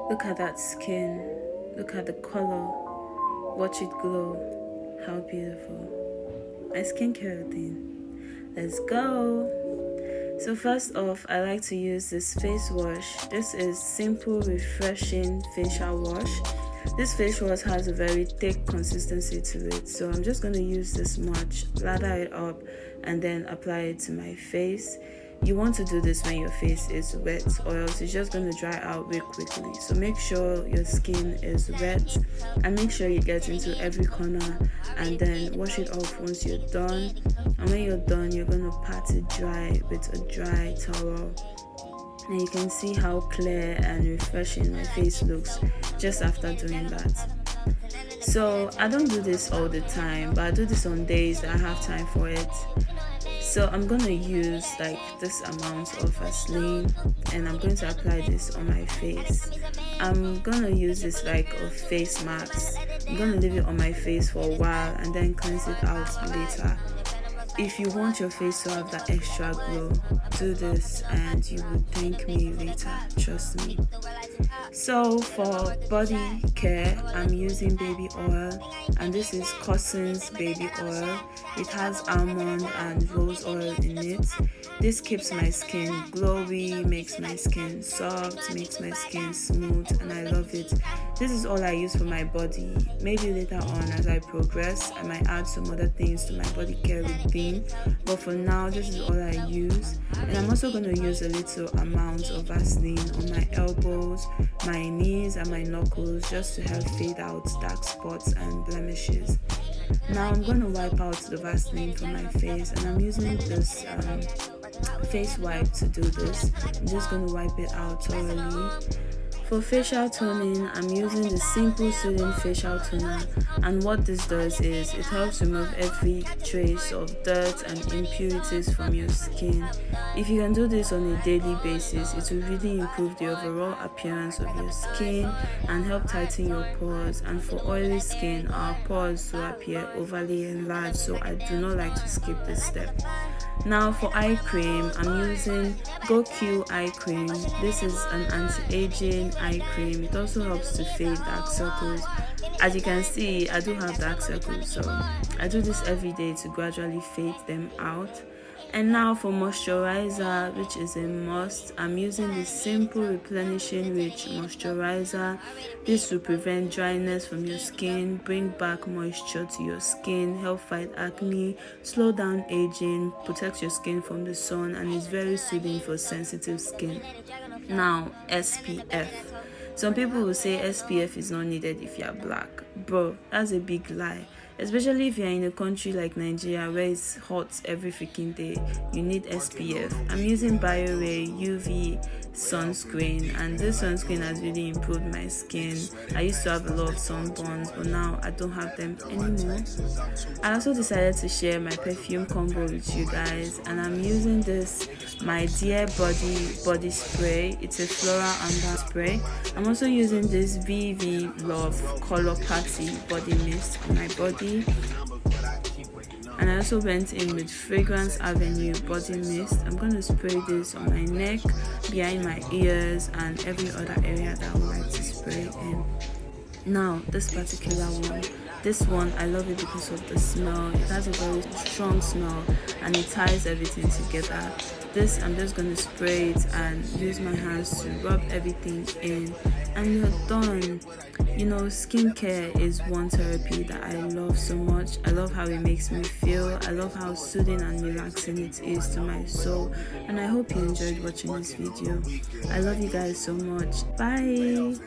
Look at that skin. Look at the color. Watch it glow. How beautiful. My skincare routine. Let's go. So first off, I like to use this face wash. This is Simple Refreshing Facial Wash. This face wash has a very thick consistency to it, so I'm just going to use this much, lather it up, and then apply it to my face. You want to do this when your face is wet, or else it's just going to dry out real quickly. So make sure your skin is wet, and make sure you get into every corner, and then wash it off once you're done. And when you're done, you're going to pat it dry with a dry towel. And you can see how clear and refreshing my face looks just after doing that. So I don't do this all the time, but I do this on days that I have time for it. So I'm gonna use like this amount of Vaseline, and I'm going to apply this on my face. I'm gonna use this like a face mask. I'm gonna leave it on my face for a while and then cleanse it out later. If you want your face to have that extra glow, do this and you will thank me later, trust me. So for body care, I'm using baby oil, and this is Cossins baby oil. It has almond and rose oil in it. This keeps my skin glowy, makes my skin soft, makes my skin smooth, and I love it. This is all I use for my body. Maybe later on as I progress, I might add some other things to my body care routine, but for now this is all I use. And I'm also going to use a little amount of Vaseline on my elbows, my knees, and my knuckles, just to help fade out dark spots and blemishes. Now I'm going to wipe out the Vaseline from my face, and I'm using this face wipe to do this. I'm just going to wipe it out thoroughly. For facial toning, I'm using the Simple Soothing Facial Toner, and what this does is it helps remove every trace of dirt and impurities from your skin. If you can do this on a daily basis, it will really improve the overall appearance of your skin and help tighten your pores. And for oily skin, our pores will appear overly enlarged, so I do not like to skip this step. Now for eye cream, I'm using GoQ eye cream. This is an anti-aging eye cream. It also helps to fade dark circles. As you can see, I do have dark circles, so I do this every day to gradually fade them out. And now for moisturizer, which is a must, I'm using the Simple Replenishing Rich Moisturizer. This will prevent dryness from your skin, bring back moisture to your skin, help fight acne, slow down aging, protect your skin from the sun, and is very soothing for sensitive skin. Now, SPF. Some people will say SPF is not needed if you're black. Bro, that's a big lie. Especially if you're in a country like Nigeria where it's hot every freaking day, you need SPF. I'm using BioRay UV sunscreen, and this sunscreen has really improved my skin. I used to have a lot of sunburns, but now I don't have them anymore. I also decided to share my perfume combo with you guys, and I'm using this My Dear body spray. It's a floral amber spray. I'm also using this VV Love Color Party body mist on my body. And I also went in with Fragrance Avenue body mist. I'm going to spray this on my neck, behind my ears, and every other area that I would like to spray in. Now this particular one, I love it because of the smell. It has a very strong smell and it ties everything together. This, I'm just going to spray it and use my hands to rub everything in, and you're done. You know, skincare is one therapy that I love so much. I love how it makes me feel. I love how soothing and relaxing it is to my soul, and I hope you enjoyed watching this video. I love you guys so much. Bye.